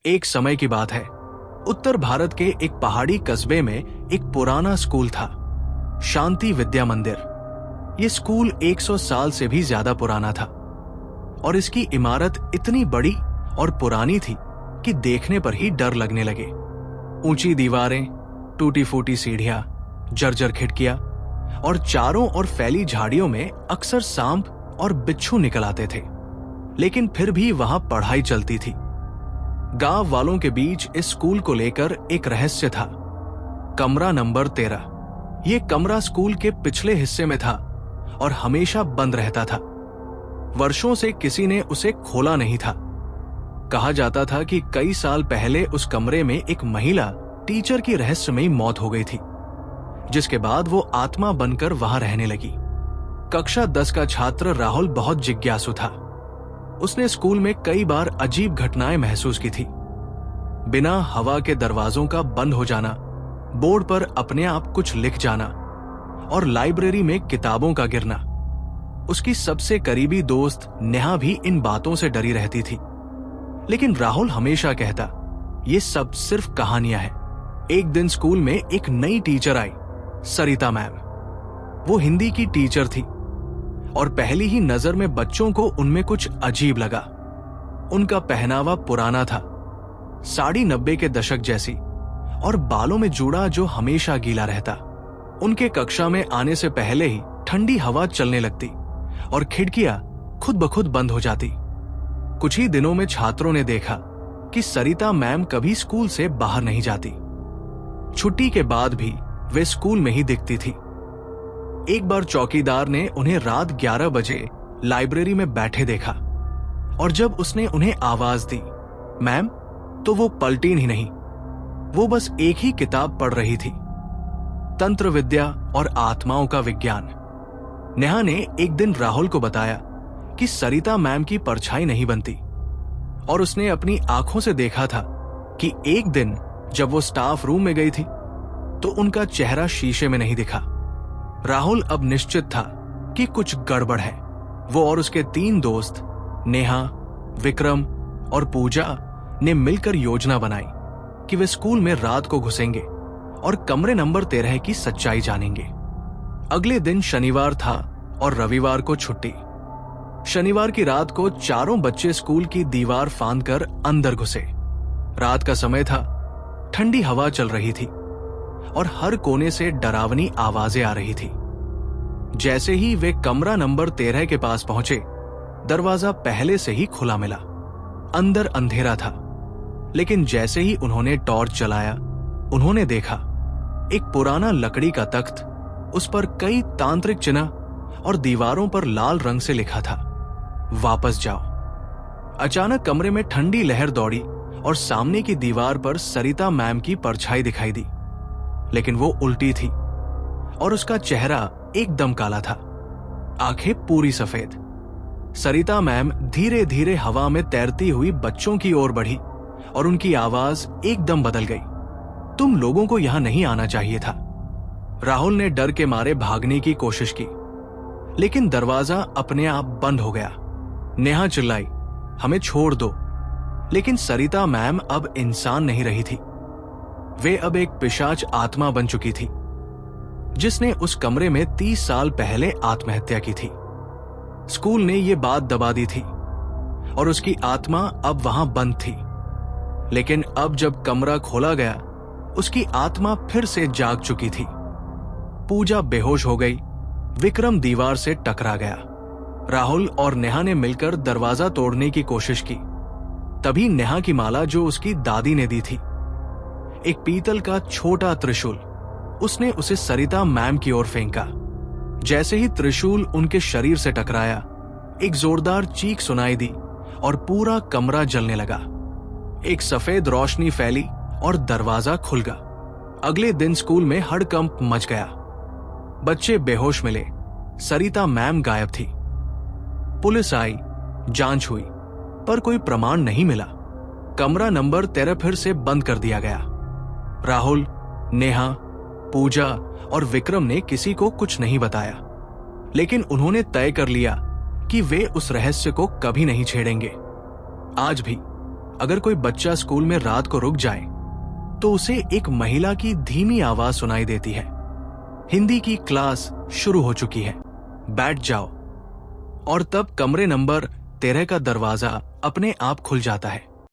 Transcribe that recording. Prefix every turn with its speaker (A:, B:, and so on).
A: एक समय की बात है। उत्तर भारत के एक पहाड़ी कस्बे में एक पुराना स्कूल था, शांति विद्या मंदिर। ये स्कूल 100 साल से भी ज्यादा पुराना था और इसकी इमारत इतनी बड़ी और पुरानी थी कि देखने पर ही डर लगने लगे। ऊंची दीवारें, टूटी फूटी सीढ़ियां, जर्जर खिड़कियां और चारों ओर फैली झाड़ियों में अक्सर सांप और बिच्छू निकल आते थे, लेकिन फिर भी वहां पढ़ाई चलती थी। गांव वालों के बीच इस स्कूल को लेकर एक रहस्य था। कमरा नंबर 13। ये कमरा स्कूल के पिछले हिस्से में था और हमेशा बंद रहता था। वर्षों से किसी ने उसे खोला नहीं था। कहा जाता था कि कई साल पहले उस कमरे में एक महिला टीचर की रहस्यमयी मौत हो गई थी, जिसके बाद वो आत्मा बनकर वहां रहने लगी। कक्षा 10 का छात्र राहुल बहुत जिज्ञासु था। उसने स्कूल में कई बार अजीब घटनाएं महसूस की थी। बिना हवा के दरवाजों का बंद हो जाना, बोर्ड पर अपने आप कुछ लिख जाना और लाइब्रेरी में किताबों का गिरना। उसकी सबसे करीबी दोस्त नेहा भी इन बातों से डरी रहती थी, लेकिन राहुल हमेशा कहता, ये सब सिर्फ कहानियां हैं। एक दिन स्कूल में एक नई टीचर आई, सरिता मैम। वो हिंदी की टीचर थी और पहली ही नजर में बच्चों को उनमें कुछ अजीब लगा। उनका पहनावा पुराना था, साड़ी 90 के दशक जैसी, और बालों में जूड़ा जो हमेशा गीला रहता। उनके कक्षा में आने से पहले ही ठंडी हवा चलने लगती और खिड़कियां खुद ब खुद बंद हो जाती। कुछ ही दिनों में छात्रों ने देखा कि सरिता मैम कभी स्कूल से बाहर नहीं जाती। छुट्टी के बाद भी वे स्कूल में ही दिखती थी। एक बार चौकीदार ने उन्हें रात 11 बजे लाइब्रेरी में बैठे देखा और जब उसने उन्हें आवाज दी, मैम, तो वो पलटी ही नहीं। वो बस एक ही किताब पढ़ रही थी, तंत्र विद्या और आत्माओं का विज्ञान। नेहा ने एक दिन राहुल को बताया कि सरिता मैम की परछाई नहीं बनती और उसने अपनी आंखों से देखा था कि एक दिन जब वो स्टाफ रूम में गई थी तो उनका चेहरा शीशे में नहीं दिखा। राहुल अब निश्चित था कि कुछ गड़बड़ है। वो और उसके 3 दोस्त नेहा, विक्रम और पूजा ने मिलकर योजना बनाई कि वे स्कूल में रात को घुसेंगे और कमरे नंबर 13 की सच्चाई जानेंगे। अगले दिन शनिवार था और रविवार को छुट्टी। शनिवार की रात को चारों बच्चे स्कूल की दीवार फांदकर अंदर घुसे। रात का समय था, ठंडी हवा चल रही थी और हर कोने से डरावनी आवाजें आ रही थी। जैसे ही वे कमरा नंबर 13 के पास पहुंचे, दरवाजा पहले से ही खुला मिला। अंदर अंधेरा था, लेकिन जैसे ही उन्होंने टॉर्च जलाया, उन्होंने देखा एक पुराना लकड़ी का तख्त, उस पर कई तांत्रिक चिन्ह और दीवारों पर लाल रंग से लिखा था, वापस जाओ। अचानक कमरे में ठंडी लहर दौड़ी और सामने की दीवार पर सरिता मैम की परछाई दिखाई दी, लेकिन वो उल्टी थी और उसका चेहरा एकदम काला था, आंखें पूरी सफेद। सरिता मैम धीरे धीरे हवा में तैरती हुई बच्चों की ओर बढ़ी और उनकी आवाज एकदम बदल गई, तुम लोगों को यहां नहीं आना चाहिए था। राहुल ने डर के मारे भागने की कोशिश की, लेकिन दरवाजा अपने आप बंद हो गया। नेहा चिल्लाई, हमें छोड़ दो, लेकिन सरिता मैम अब इंसान नहीं रही थी। वे अब एक पिशाच आत्मा बन चुकी थी, जिसने उस कमरे में 30 साल पहले आत्महत्या की थी। स्कूल ने यह बात दबा दी थी और उसकी आत्मा अब वहां बंद थी, लेकिन अब जब कमरा खोला गया, उसकी आत्मा फिर से जाग चुकी थी। पूजा बेहोश हो गई, विक्रम दीवार से टकरा गया। राहुल और नेहा ने मिलकर दरवाजा तोड़ने की कोशिश की। तभी नेहा की माला जो उसकी दादी ने दी थी, एक पीतल का छोटा त्रिशूल, उसने उसे सरिता मैम की ओर फेंका। जैसे ही त्रिशूल उनके शरीर से टकराया, एक जोरदार चीख सुनाई दी और पूरा कमरा जलने लगा। एक सफेद रोशनी फैली और दरवाजा खुल गया। अगले दिन स्कूल में हड़कंप मच गया। बच्चे बेहोश मिले, सरिता मैम गायब थी। पुलिस आई, जांच हुई, पर कोई प्रमाण नहीं मिला। कमरा नंबर 13 फिर से बंद कर दिया गया। राहुल, नेहा, पूजा और विक्रम ने किसी को कुछ नहीं बताया, लेकिन उन्होंने तय कर लिया कि वे उस रहस्य को कभी नहीं छेड़ेंगे। आज भी अगर कोई बच्चा स्कूल में रात को रुक जाए तो उसे एक महिला की धीमी आवाज सुनाई देती है, हिंदी की क्लास शुरू हो चुकी है, बैठ जाओ। और तब कमरे नंबर 13 का दरवाजा अपने आप खुल जाता है।